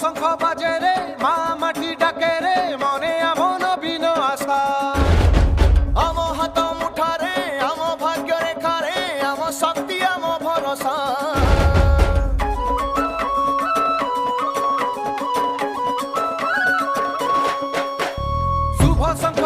শঙ্খ বাজে রে, মা মাটি ডাকে রে, মনে এমন অভিন আশা। আম হাত মুঠারে আম ভাগ্য রেখারে আম শক্তি আম ভরসা। শুভ শঙ্খ